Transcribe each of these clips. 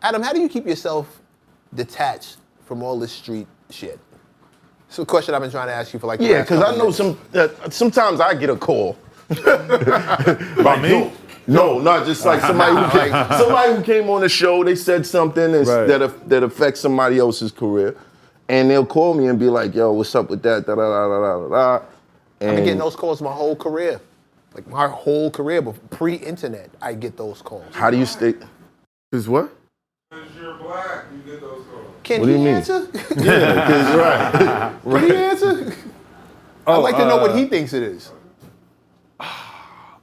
Adam, how do you keep yourself detached from all this street shit? It's a question I've been trying to ask you for like. Yeah, because I know sometimes I get a call. About me? No, not just like somebody who came on the show. They said something that affects somebody else's career, and they'll call me and be like, "Yo, what's up with that?" Da da da da da da. I've been getting those calls my whole career, like my whole career, but pre-internet, I get those calls. How do you stay? Is what? Because you're black, you get those calls. Can What do you he mean? answer? Yeah, because Can he answer? I'd like to know what he thinks it is.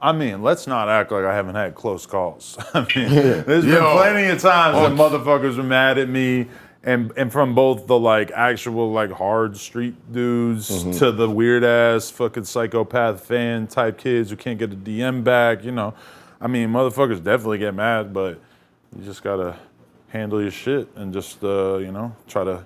I mean, let's not act like I haven't had close calls. I mean, there's been plenty of times that motherfuckers were mad at me, and from both the like actual like hard street dudes to the weird ass fucking psychopath fan type kids who can't get a DM back. You know, I mean, motherfuckers definitely get mad, but you just gotta handle your shit and just you know, try to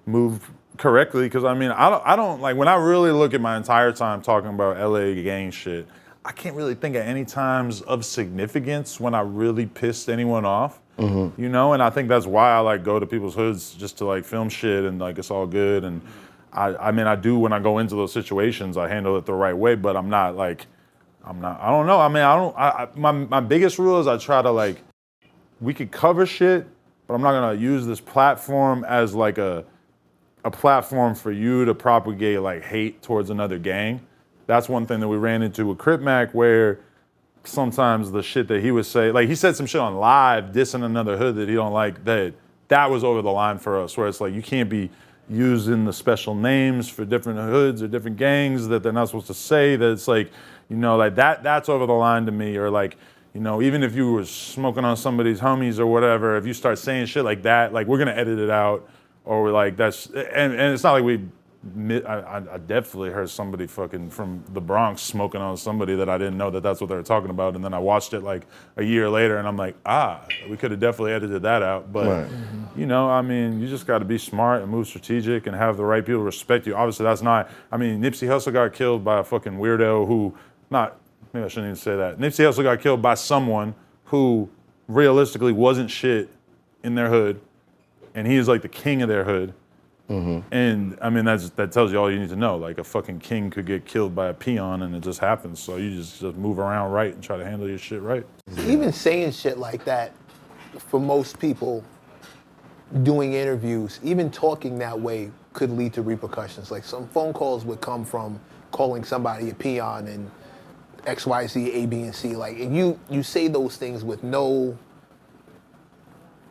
move correctly. Because I mean, I don't like when I really look at my entire time talking about LA gang shit. I can't really think of any times of significance when I really pissed anyone off, you know? And I think that's why I like go to people's hoods just to like film shit and like it's all good. And I mean, I do when I go into those situations, I handle it the right way, but I don't know. I mean, my biggest rule is I try to like, we could cover shit, but I'm not gonna use this platform as like a platform for you to propagate like hate towards another gang. That's one thing that we ran into with Crip Mac, where sometimes the shit that he would say, like he said some shit on live dissing another hood that he don't like, that was over the line for us, where it's like you can't be using the special names for different hoods or different gangs that they're not supposed to say, that it's like, you know, like that's over the line to me. Or like, you know, even if you were smoking on somebody's homies or whatever, if you start saying shit like that, like we're gonna edit it out, or we're like that's, and it's not like I definitely heard somebody fucking from the Bronx smoking on somebody that I didn't know that's what they were talking about, and then I watched it like a year later and I'm like, we could have definitely edited that out. But you know, I mean, you just got to be smart and move strategic and have the right people respect you. Obviously that's not, I mean, Nipsey Hussle got killed by a fucking weirdo who, maybe I shouldn't even say that. Nipsey Hussle got killed by someone who realistically wasn't shit in their hood, and he is like the king of their hood. And I mean, that tells you all you need to know. Like a fucking king could get killed by a peon and it just happens. So you just move around right and try to handle your shit right. Even saying shit like that, for most people doing interviews, even talking that way could lead to repercussions. Like some phone calls would come from calling somebody a peon and X, Y, Z, A, B, and C. Like, and you say those things with no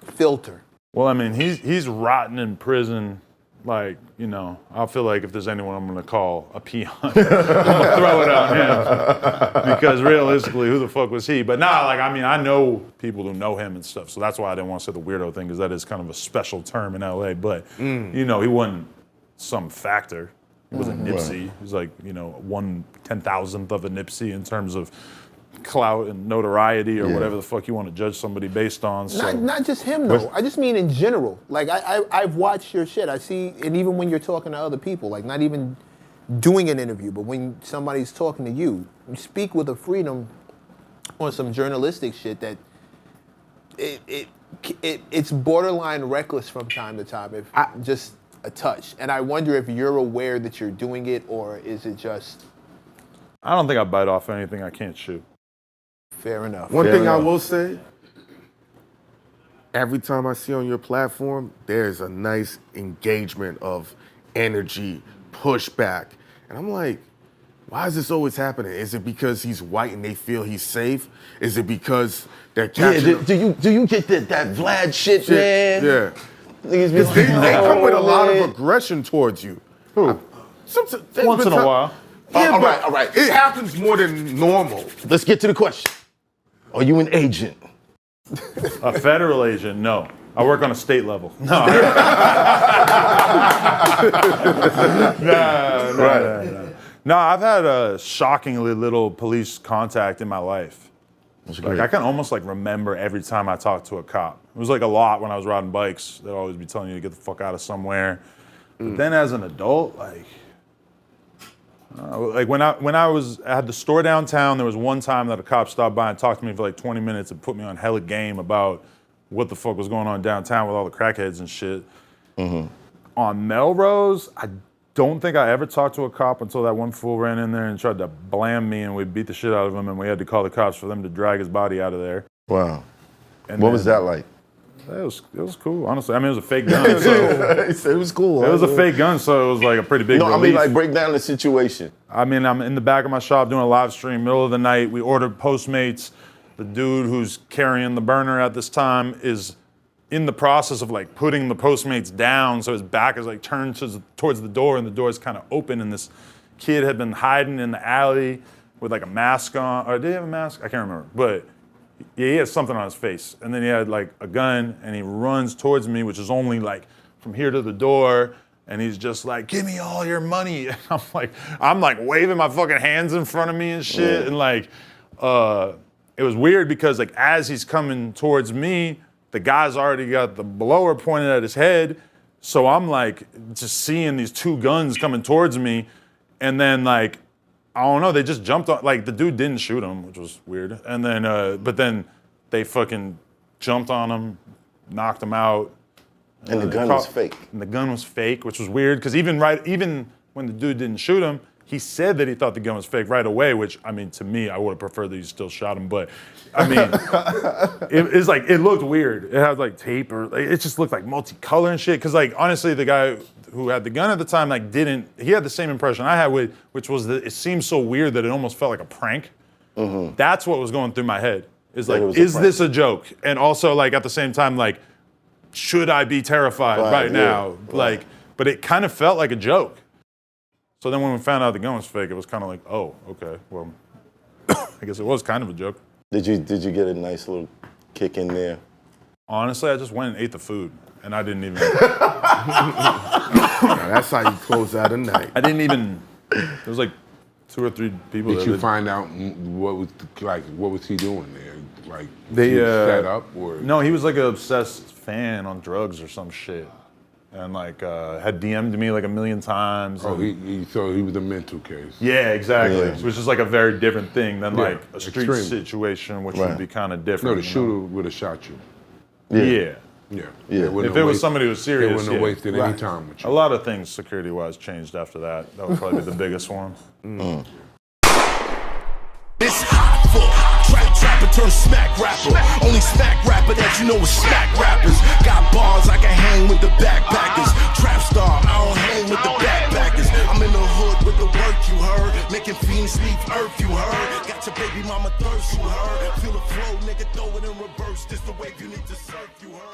filter. Well, I mean, he's rotting in prison. Like, you know, I feel like if there's anyone I'm gonna call a peon, I'm gonna throw it on him. Because realistically, who the fuck was he? But nah, like, I mean, I know people who know him and stuff, so that's why I didn't want to say the weirdo thing, because that is kind of a special term in LA. But, you know, he wasn't some factor. He wasn't Nipsey. He was like, you know, 1/10,000th of a Nipsey in terms of clout and notoriety or whatever the fuck you want to judge somebody based on. So. Not just him though. I just mean in general. Like I've watched your shit. I see, and even when you're talking to other people, like not even doing an interview, but when somebody's talking to you, you speak with a freedom on some journalistic shit that it's borderline reckless from time to time. If just a touch. And I wonder if you're aware that you're doing it, or is it just? I don't think I bite off anything I can't chew. Fair enough. One thing I will say, every time I see on your platform, there's a nice engagement of energy, pushback. And I'm like, why is this always happening? Is it because he's white and they feel he's safe? Is it because they're catching him? Do you get that Vlad shit, man? Yeah. Niggas They come with a lot of aggression towards you. Who? Once in a while. Yeah, all right. It happens more than normal. Let's get to the question. Are you an agent? A federal agent? No. I work on a state level. No. No, I've had a shockingly little police contact in my life. Like, I can almost like remember every time I talked to a cop. It was like a lot when I was riding bikes. They'd always be telling you to get the fuck out of somewhere. But then as an adult, like when I had the store downtown, there was one time that a cop stopped by and talked to me for like 20 minutes and put me on hella game about what the fuck was going on downtown with all the crackheads and shit. On Melrose, I don't think I ever talked to a cop until that one fool ran in there and tried to blam me, and we beat the shit out of him, and we had to call the cops for them to drag his body out of there. Wow. And What was that like? It was cool, honestly. I mean, it was a fake gun, so He said it was cool. it was a fake gun, so it was like a pretty big No, relief. I mean, like, break down the situation. I mean, I'm in the back of my shop doing a live stream, middle of the night. We ordered Postmates. The dude who's carrying the burner at this time is in the process of like putting the Postmates down, so his back is like turned towards the door, and the door is kind of open. And this kid had been hiding in the alley with like a mask on, or did he have a mask? I can't remember, but yeah, he had something on his face. And then he had like a gun, and he runs towards me, which is only like from here to the door. And he's just like, give me all your money. And I'm like waving my fucking hands in front of me and shit. And like, it was weird because like as he's coming towards me, the guy's already got the blower pointed at his head. So I'm like just seeing these two guns coming towards me. And then like, I don't know, they just jumped on, like the dude didn't shoot him, which was weird. And then, but then they fucking jumped on him, knocked him out. And the gun was fake. And the gun was fake, which was weird, because even when the dude didn't shoot him, he said that he thought the gun was fake right away, which, I mean, to me, I would have preferred that you still shot him, but, I mean, it's like, it looked weird. It had like tape, or like, it just looked like multicolor and shit, because like, honestly, the guy who had the gun at the time, like, he had the same impression I had, which was that it seemed so weird that it almost felt like a prank. That's what was going through my head, is like, is this a joke? And also, like, at the same time, like, should I be terrified right now? Like, but it kind of felt like a joke. So then when we found out the gun was fake, it was kind of like, oh, okay, well, I guess it was kind of a joke. Did you get a nice little kick in there? Honestly, I just went and ate the food, and I didn't even. That's how you close out a night. I didn't even. There was like 2 or 3 people. Did you find out what was he doing there? Like, They he was set up, or no, he was like an obsessed fan on drugs or some shit, and like had DM'd me like 1,000,000 times. oh, and, so he was a mental case. yeah, exactly. Yeah. Which is like a very different thing than Yeah, like a street extreme. situation, which Right. would be kind of No, different. the you know? shooter would have shot you. Yeah. Yeah. Yeah. If it was somebody who was they serious, wouldn't have yeah. wasted any time with you. A lot of things security-wise changed after that. That would probably be the biggest one. This hot full trapper turn smack rapper. Only smack rapper that you know is smack rappers. Got bars, I can hang with the backpackers. Trap star, I don't hang with the backpackers. I'm in the hood with the work, you heard. Making fiends leave earth, you heard. Got your baby mama thirst, you heard. Feel the flow, nigga, throw it in reverse. This the wave you need to surf, you heard.